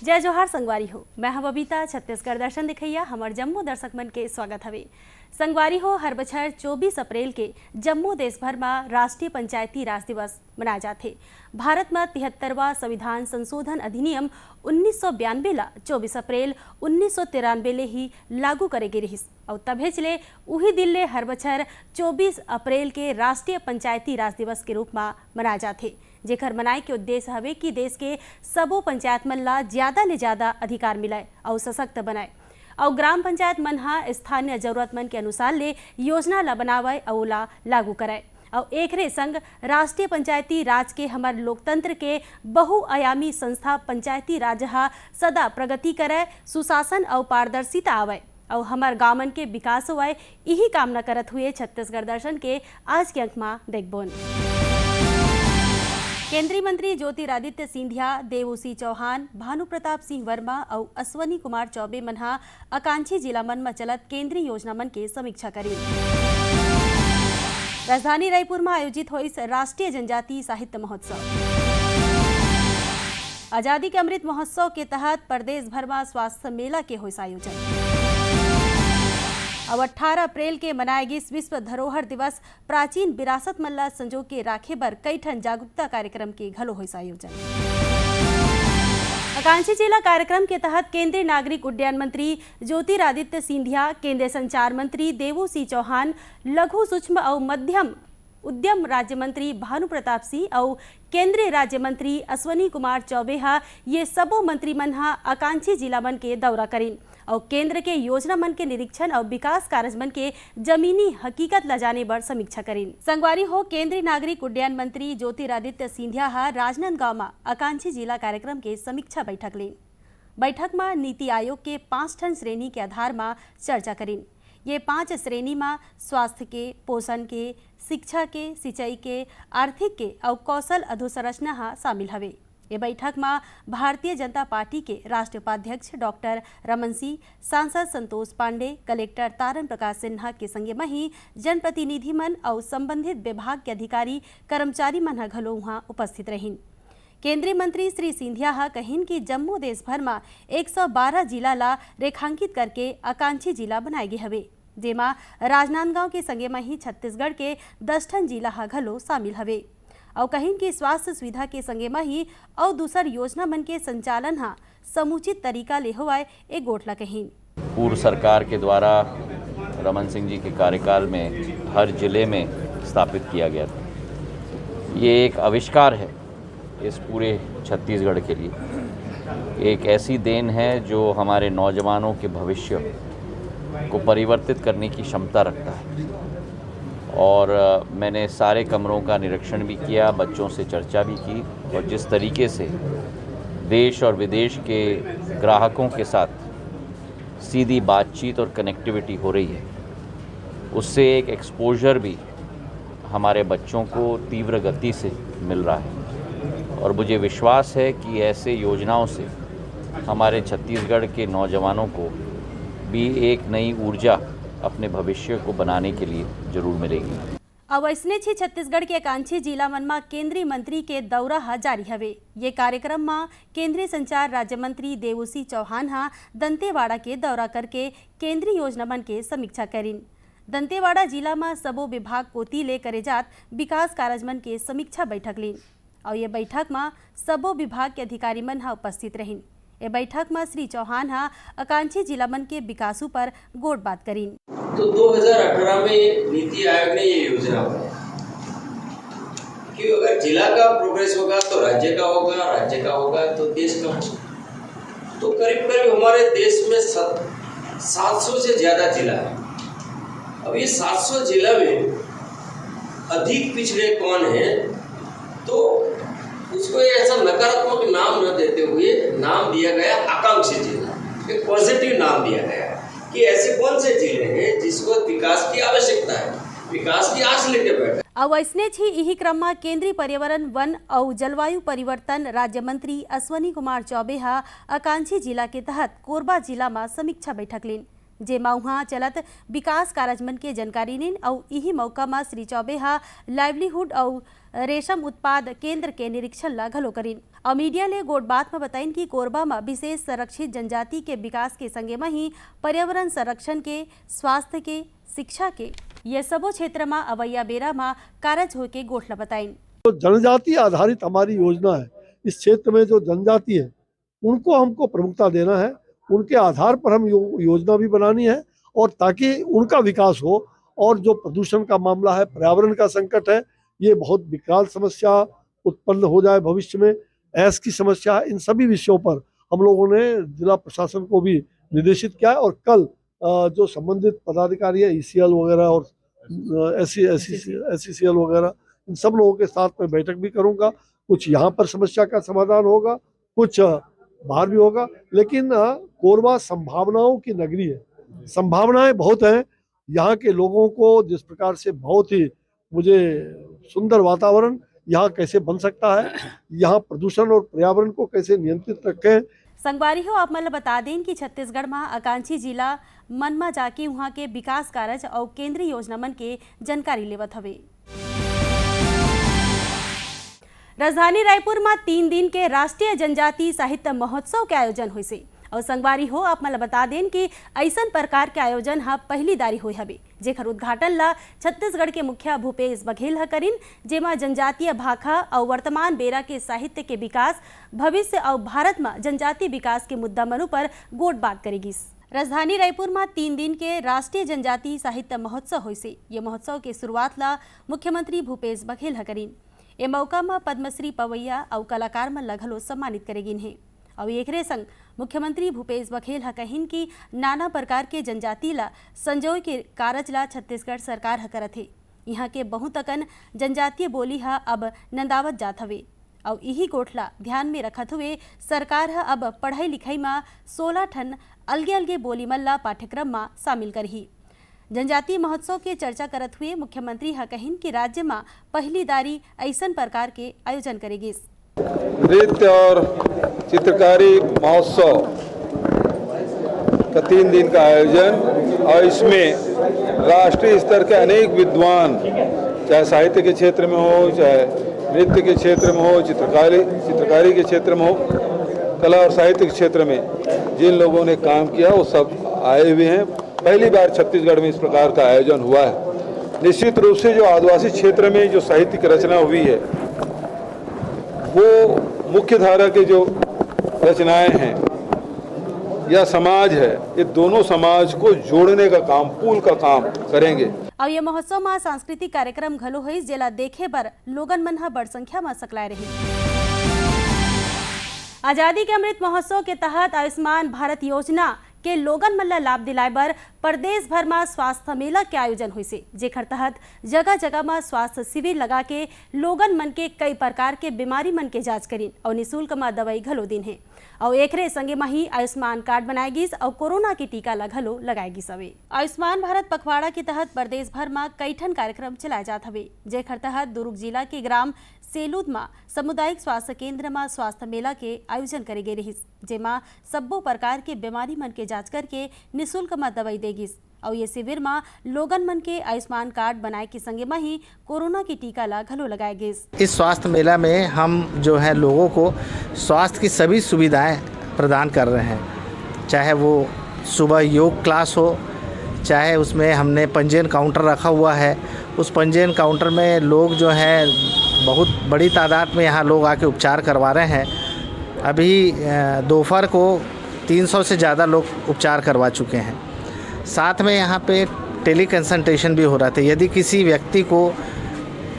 जय जोहार संगवारी हो। मैं हम बबीता छत्तीसगढ़ दर्शन दिखैया हमार जम्मू दर्शक मन के स्वागत हवे। संगवारी हो, हर बछर 24 अप्रैल के जम्मू देश भर में राष्ट्रीय पंचायती राज दिवस मनाया जाते। भारत में 73वां संविधान संशोधन अधिनियम 1992 ला 24 अप्रैल 1993 ले ही लागू करे गे रहिस और तभे चले उही दिन ले हर बछर 24 अप्रैल के राष्ट्रीय पंचायती राज दिवस के रूप में मनाया जाते, जेकर मनाए के उद्देश्य हवे कि देश के सबो पंचायत मन ला ज्यादा ले ज्यादा अधिकार मिलाए और सशक्त बनाए और ग्राम पंचायत मन हा स्थानीय जरूरतमंद के अनुसार ले योजना ला बनावे और ओला लागू कराए और एकरे संग राष्ट्रीय पंचायती राज के हमार लोकतंत्र के बहुआयामी संस्था पंचायती राज हा सदा प्रगति करे, सुशासन और पारदर्शिता आवे और हमार गांवन के विकास हुए, यही कामना करत हुए छत्तीसगढ़ दर्शन के आज के अंक में देखबोन। केंद्रीय मंत्री ज्योतिरादित्य सिंधिया, देवोसी चौहान, भानु प्रताप सिंह वर्मा और अश्वनी कुमार चौबे मन हा आकांक्षी जिला मन में चलत केंद्रीय योजना मन के समीक्षा करी। राजधानी रायपुर में आयोजित होइस राष्ट्रीय जनजातीय साहित्य महोत्सव। आजादी के अमृत महोत्सव के तहत प्रदेश भर में स्वास्थ्य मेला के होइस आयोजन। अब 18 अप्रैल के मनाए गिस विश्व धरोहर दिवस प्राचीन विरासत मन ला संजो के राखे बर कई ठन जागरूकता कार्यक्रम के घलो होइस आयोजन। आकांक्षी जिला कार्यक्रम के तहत केंद्रीय नागरिक उड्डयन मंत्री ज्योतिरादित्य सिंधिया, केंद्रीय संचार मंत्री देवोसी चौहान, लघु सूक्ष्म और मध्यम उद्यम राज्य मंत्री भानु प्रताप सिंह और केंद्रीय राज्य मंत्री अश्वनी कुमार चौबे हा ये सबो मंत्री मन हा आकांक्षी जिला मन के दौरा करीन और केंद्र के योजना मन के निरीक्षण और विकास कार्य मन के जमीनी हकीकत ला जाने बर समीक्षा करीन। संगवारी हो, केंद्रीय नागरिक उड्डयन मंत्री ज्योतिरादित्य सिंधिया हा राजनांदगांव में आकांक्षी जिला कार्यक्रम के समीक्षा बैठक लेन। बैठक में नीति आयोग के 5 ठन श्रेणी के आधार में चर्चा करीन। ये 5 श्रेणी में स्वास्थ्य के, पोषण के, शिक्षा के, सिंचाई के, आर्थिक के और कौशल अधोसंरचना हा शामिल हवे। ये बैठक में भारतीय जनता पार्टी के राष्ट्रीय उपाध्यक्ष डॉक्टर रमन सिंह, सांसद संतोष पांडे, कलेक्टर तारन प्रकाश सिन्हा के संगे मही जनप्रतिनिधि मन और संबंधित विभाग के अधिकारी कर्मचारी मन हा घलो वहां उपस्थित रहिन। केंद्रीय मंत्री श्री सिंधिया हा कहिन कि जम्मू देश भर में 112 जिला ला रेखांकित करके आकांक्षी जिला बनाए गे हवे, जेमा राजनांदगांव के संगे मही छत्तीसगढ़ के 10 ठन जिला हा घलो शामिल हवे और कहिन कि स्वास्थ्य सुविधा के संगे मही और दूसर योजना मन के संचालन हा समुचित तरीका ले होवाए ए गोठला कहिन। पूर्व सरकार के द्वारा रमन सिंह जी के कार्यकाल में हर जिले में स्थापित किया गया था। ये एक आविष्कार है इस पूरे छत्तीसगढ़ के लिए, एक ऐसी देन है जो हमारे नौजवानों के भविष्य को परिवर्तित करने की क्षमता रखता है। और मैंने सारे कमरों का निरीक्षण भी किया, बच्चों से चर्चा भी की और जिस तरीके से देश और विदेश के ग्राहकों के साथ सीधी बातचीत और कनेक्टिविटी हो रही है, उससे एक एक्सपोजर भी हमारे बच्चों को तीव्र गति से मिल रहा है। और मुझे विश्वास है कि ऐसे योजनाओं से हमारे छत्तीसगढ़ के नौजवानों को भी एक नई ऊर्जा अपने भविष्य को बनाने के लिए जरूर मिलेगी। अब इसने छी छत्तीसगढ़ के आकांक्षी जिला मन में केंद्रीय मंत्री के दौरा हा जारी हवे। ये कार्यक्रम में केंद्रीय संचार राज्य मंत्री देवोसी चौहान हा दंतेवाड़ा के दौरा करके केंद्रीय योजना मन के समीक्षा करीन। दंतेवाड़ा जिला में सबो विभाग कोती ले करे जात विकास कार्य मन के समीक्षा बैठक लीन और ये बैठक में सबो विभाग के अधिकारी मन हा उपस्थित रहिन। ए बैठक में श्री चौहान हा आकांक्षी जिला मन के विकासू पर गोट बात करीन। तो 2018 में नीति आयोग ने ये योजना बनाई कि अगर जिला का प्रोग्रेस होगा तो राज्य का होगा, राज्य का होगा तो देश का होगा। तो करीब करीब हमारे देश में 700 से ज्यादा जिला है। अब ये 700 जिला में अधिक पिछड़े कौन है, तो उसको ऐसा नकारात्मक नाम न देते हुए नाम दिया गया आकांक्षी जिला, एक पॉजिटिव नाम दिया गया कि ऐसे कौन से जिले हैं जिसको विकास की आवश्यकता है, विकास की आस लेके बैठे। अब इसने छी यही क्रम में केंद्रीय पर्यावरण, वन और जलवायु परिवर्तन राज्य मंत्री अश्वनी कुमार चौबे हा आकांक्षी जिला के तहत कोरबा जिला में समीक्षा बैठक लीन, जेमा उहाँ चलत विकास कार्यक्रम के जानकारी नीन और यही मौका में श्री चौबे हा लाइवलीहुड और रेशम उत्पाद केंद्र के निरीक्षण ला घलो करीन और मीडिया ले गोट बात में बताइन कि कोरबा में विशेष संरक्षित जनजाति के विकास के संगे में ही पर्यावरण संरक्षण के, स्वास्थ्य के, शिक्षा के ये सबो क्षेत्र में अवैया बेरा में कारज हो के गोठला बताइन। तो जनजाति आधारित हमारी योजना है। इस क्षेत्र में जो जनजाति है उनको हमको प्रमुखता देना है, उनके आधार पर हम योजना भी बनानी है और ताकि उनका विकास हो। और जो प्रदूषण का मामला है, पर्यावरण का संकट है, ये बहुत विकराल समस्या उत्पन्न हो जाए भविष्य में, ऐस की समस्या है। इन सभी विषयों पर हम लोगों ने जिला प्रशासन को भी निर्देशित किया है और कल जो संबंधित पदाधिकारी है, ECL वगैरह और SCCL वगैरह, इन सब लोगों के साथ में बैठक भी करूंगा। कुछ यहाँ पर समस्या का समाधान होगा, कुछ बाहर भी होगा, लेकिन कोरबा संभावनाओं की नगरी है, संभावनाएं बहुत हैं। यहाँ के लोगों को जिस प्रकार से बहुत ही मुझे सुंदर वातावरण यहाँ कैसे बन सकता है, यहाँ प्रदूषण और पर्यावरण को कैसे नियंत्रित रखें। संगवारी हो आप मतलब बता दें कि छत्तीसगढ़ में आकांक्षी जिला मन में जाके वहाँ के विकास कार्य और केंद्रीय योजना मन के जानकारी लेवत हवे। राजधानी रायपुर में 3 दिन के राष्ट्रीय जनजाति साहित्य महोत्सव के आयोजन हुई से और संगवारी हो आप मतलब बता दें कि ऐसा प्रकार के आयोजन हा पहली दारी हुई हवे, जेकर उद्घाटन ला छत्तीसगढ़ के मुखिया भूपेश बघेल हा करीन, जेमा जनजातीय भाखा और वर्तमान बेरा के साहित्य के विकास, भविष्य और भारत में जनजाति विकास के मुद्दा मनु पर गोट बात करेगी। राजधानी रायपुर में 3 दिन के राष्ट्रीय जनजाति साहित्य महोत्सव हुई से ये महोत्सव के शुरुआत ला मुख्यमंत्री भूपेश बघेल हा करीन। ए मौका में पद्मश्री पवैया और कलाकार मन ला घलो सम्मानित करेगिन है और एकरे संग मुख्यमंत्री भूपेश बघेल हा कहिन कि नाना प्रकार के जनजाति ला संजोय के कारज ला छत्तीसगढ़ सरकार हा करत है। यहाँ के बहुत अकन जनजातीय बोली हा अब नंदावत जात हवे और यही गोठला ध्यान में रखत हुए सरकार हा अब पढ़ाई लिखाई में 16 ठन अलगे अलगे बोली मन ला पाठ्यक्रम में शामिल करही। जनजातीय महोत्सव के चर्चा करत हुए मुख्यमंत्री हा कहिन कि राज्य में पहली दारी ऐसन प्रकार के आयोजन करेगी। नृत्य और चित्रकारी महोत्सव का 3 दिन का आयोजन और इसमें राष्ट्रीय स्तर के अनेक विद्वान, चाहे साहित्य के क्षेत्र में हो, चाहे नृत्य के क्षेत्र में हो, चित्रकारी के क्षेत्र में हो, कला और साहित्य के क्षेत्र में जिन लोगों ने काम किया वो सब आए हुए हैं। पहली बार छत्तीसगढ़ में इस प्रकार का आयोजन हुआ है। निश्चित रूप से जो आदिवासी क्षेत्र में जो साहित्य की रचना हुई है वो मुख्य धारा के जो रचनाएं हैं या समाज है, ये दोनों समाज को जोड़ने का काम, पुल का काम करेंगे। और ये महोत्सव में सांस्कृतिक कार्यक्रम घलो हुई जेला देखे बर लोगन मन हा बड़ संख्या में सकलाए रही। आजादी के अमृत महोत्सव के तहत आयुष्मान भारत योजना के लोगन मन ला लाभ दिलाए बर प्रदेश भर में स्वास्थ्य मेला के आयोजन हुई से, जेकर तहत जगह जगह में स्वास्थ्य शिविर लगा के लोगन मन के कई प्रकार के बीमारी मन के जांच करीन और निःशुल्क में दवाई घलो दिन है और एकरे संगे में ही आयुष्मान कार्ड बनाएगी और कोरोना की टीका ला घलो लगाएगी सवे। आयुष्मान भारत पखवाड़ा के तहत प्रदेश भर में कई ठन कार्यक्रम चलाए जात हवे, जेकर तहत दुर्ग जिला के ग्राम सेलूद में सामुदायिक स्वास्थ्य केंद्र में स्वास्थ्य मेला के आयोजन करे गए रही, जेमा सब्बो प्रकार के बीमारी मन के जांच करके निःशुल्क में दवाई देगी और ये शिविर में लोगन मन के आयुष्मान कार्ड बनाए के संगे में ही कोरोना की टीका ला घलो लगाए गए। इस स्वास्थ्य मेला में हम जो है लोगों को स्वास्थ्य की सभी सुविधाएं प्रदान कर रहे हैं, चाहे वो सुबह योग क्लास हो, चाहे उसमें हमने पंजीयन काउंटर रखा हुआ है। उस पंजीयन काउंटर में लोग जो है बहुत बड़ी तादाद में यहाँ लोग आके उपचार करवा रहे हैं। अभी दोपहर को 300 से ज़्यादा लोग उपचार करवा चुके हैं। साथ में यहाँ पे टेली कंसल्टेशन भी हो रहा था। यदि किसी व्यक्ति को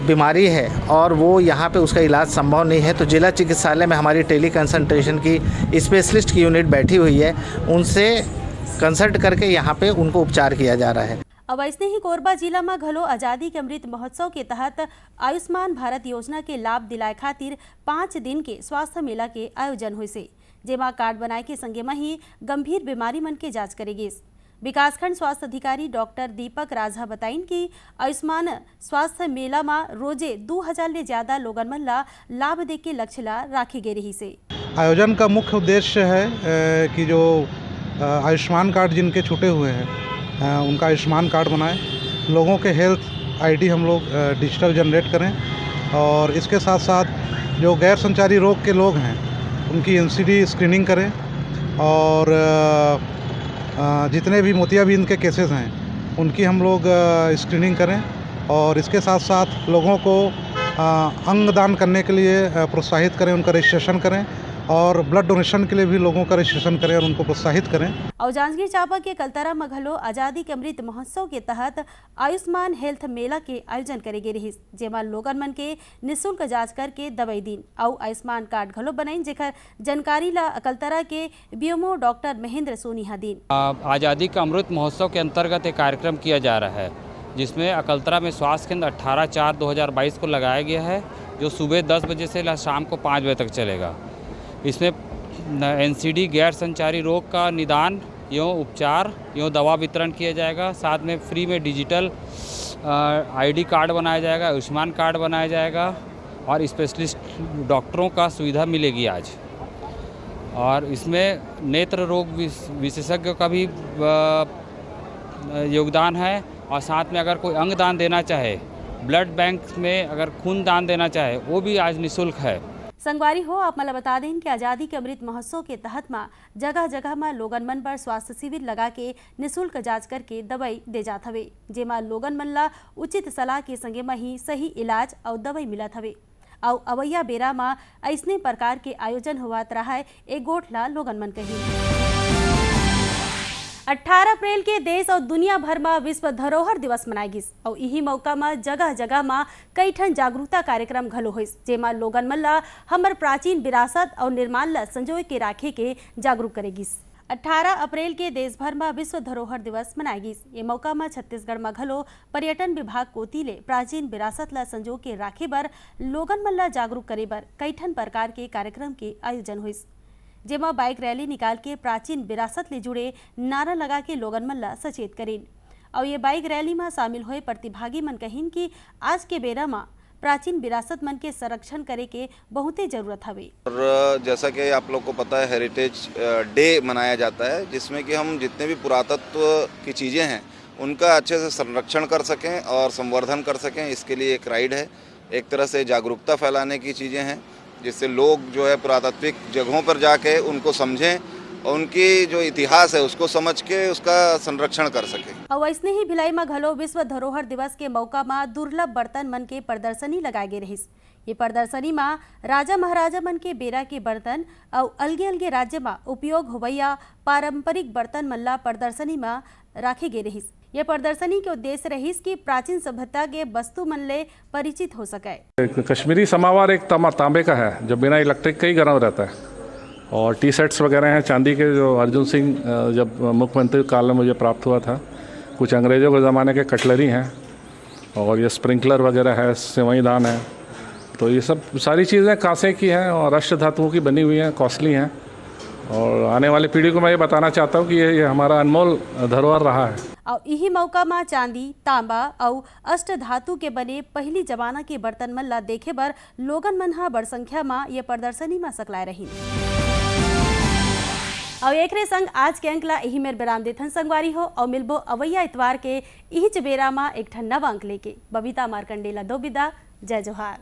बीमारी है और वो यहाँ पे उसका इलाज संभव नहीं है तो जिला चिकित्सालय में हमारी टेली कंसल्टेशन की स्पेशलिस्ट की यूनिट बैठी हुई है, उनसे कंसल्ट करके यहाँ पे उनको उपचार किया जा रहा है। अब ऐसे ही कोरबा जिला में घलो आजादी के अमृत महोत्सव के तहत आयुष्मान भारत योजना के लाभ दिलाए खातिर 5 दिन के स्वास्थ्य मेला के आयोजन हुई से, जेमा कार्ड बनाए के संगे में ही गंभीर बीमारी मन के जांच करेगी। विकासखंड स्वास्थ्य अधिकारी डॉक्टर दीपक राझा बताइन कि आयुष्मान स्वास्थ्य मेला में रोजे 2000 ले ज्यादा लोगन मन ला लाभ दे के लक्ष्य ला राखी गई रही से। आयोजन का मुख्य उद्देश्य है कि जो आयुष्मान कार्ड जिनके छूटे हुए हैं उनका आयुष्मान कार्ड बनाएं, लोगों के हेल्थ आईडी हम लोग डिजिटल जनरेट करें, और इसके साथ साथ जो गैर संचारी रोग के लोग हैं उनकी एनसीडी स्क्रीनिंग करें, और जितने भी मोतियाबिंद के केसेस हैं उनकी हम लोग स्क्रीनिंग करें, और इसके साथ साथ लोगों को अंगदान करने के लिए प्रोत्साहित करें, उनका रजिस्ट्रेशन करें, और ब्लड डोनेशन के लिए भी लोगों का रजिस्ट्रेशन करें और उनको प्रोत्साहित करें। और जांजगीर चांपा के कलतरा मघलो आजादी के अमृत महोत्सव के तहत आयुष्मान हेल्थ मेला के आयोजन करे गे रही, जेमा लोगन मन के निःशुल्क जांच करके दवाई दिन और आयुष्मान कार्ड घलो बनाइन, जेकर जानकारी ला कलतरा के बीएमओ डॉक्टर महेंद्र सोनिहा दिन। आज़ादी का अमृत महोत्सव के अंतर्गत एक कार्यक्रम किया जा रहा है, जिसमें अकलतरा में स्वास्थ्य केंद्र 18/4/2022 को लगाया गया है, जो सुबह 10 बजे से शाम को 5 बजे तक चलेगा। इसमें एनसीडी गैर संचारी रोग का निदान एवं उपचार एवं दवा वितरण किया जाएगा। साथ में फ्री में डिजिटल आईडी कार्ड बनाया जाएगा, आयुष्मान कार्ड बनाया जाएगा, और स्पेशलिस्ट डॉक्टरों का सुविधा मिलेगी आज। और इसमें नेत्र रोग विशेषज्ञों का भी योगदान है, और साथ में अगर कोई अंग दान देना चाहे, ब्लड बैंक में अगर खून दान देना चाहे, वो भी आज निःशुल्क है। संगवारी हो आप मला बता दें कि आज़ादी के अमृत महोत्सव के तहत में जगह जगह में लोगन मन पर स्वास्थ्य शिविर लगा के निःशुल्क जांच करके दवाई दे जात हवे, जेमा लोगन मन ला उचित सलाह के संगे में ही सही इलाज और दवाई मिलत हवे। और अवैया बेरा में ऐसने प्रकार के आयोजन होवत रहा है, एक गोठ ला लोगन मन कही। 18 अप्रैल के देश और दुनिया भर में विश्व धरोहर दिवस मनाई गिस, और यही मौका में जगह जगह में कई ठन जागरूकता कार्यक्रम घलो होइस, जेमा लोगन मन ला हमर प्राचीन विरासत और निर्माण ला संजोए के राखे के जागरूक करे गिस। 18 अप्रैल के देश भर में विश्व धरोहर दिवस मनाई गिस। ये मौका में छत्तीसगढ़ में घलो पर्यटन विभाग कोती ले प्राचीन विरासत ला संजो के राखे बर लोगन मन ला जागरूक करे बर कई ठन प्रकार के कार्यक्रम के आयोजन होइस, जेमा बाइक रैली निकाल के प्राचीन विरासत ले जुड़े नारा लगा के लोगन मन ला सचेत करेन। और ये बाइक रैली में शामिल हुए प्रतिभागी मन कहिन कि आज के बेरा में प्राचीन विरासत मन के संरक्षण करे के बहुते जरूरत हवे। और जैसा कि आप लोग को पता है, हेरिटेज डे मनाया जाता है, जिसमें कि हम जितने भी पुरातत्व की चीज़ें हैं उनका अच्छे से संरक्षण कर सकें और संवर्धन कर सकें। इसके लिए एक राइड है, एक तरह से जागरूकता फैलाने की चीज़ें हैं, जिससे लोग जो है पुरातात्विक जगहों पर जाके उनको समझें और उनकी जो इतिहास है उसको समझ के उसका संरक्षण कर सके। और ऐसने ही भिलाई में घलो विश्व धरोहर दिवस के मौका में दुर्लभ बर्तन मन के प्रदर्शनी लगाए गए रहिस। ये प्रदर्शनी में राजा महाराजा मन के बेरा के बर्तन और अलगे अलगे राज्य में उपयोग होवैया पारंपरिक बर्तन मन ला प्रदर्शनी में राखे गए रहिस। ये प्रदर्शनी के उद्देश्य रहिस कि प्राचीन सभ्यता के वस्तु मन ले परिचित हो सके। कश्मीरी समावार एक तांबे का है जो बिना इलेक्ट्रिक का ही गर्म रहता है, और टी सेट्स वगैरह हैं चांदी के, जो अर्जुन सिंह जब मुख्यमंत्री काल में मुझे प्राप्त हुआ था। कुछ अंग्रेज़ों के ज़माने के कटलरी हैं, और ये स्प्रिंकलर वगैरह है, सेवईदान है। तो ये सब सारी चीज़ें कांसे की हैं और अष्ट धातुओं की बनी हुई हैं, कॉस्टली हैं। और आने वाली पीढ़ी को मैं ये बताना चाहता हूँ कि ये हमारा अनमोल धरोहर रहा है। और यही मौका में चांदी, तांबा और अष्ट धातु के बने पहली जमाना के बर्तन मन ला देखे बर लोगन मन हा बड़ संख्या में ये प्रदर्शनी में सकलाए रही। और एक संग आज के अंक ला यही मेर विराम देथन संगवारी हो, और मिलबो अवैया इतवार के इहिच बेरा में एक ठन नवा अंक लेके। बबीता मार्कंडेला दो विदा। जय जोहार।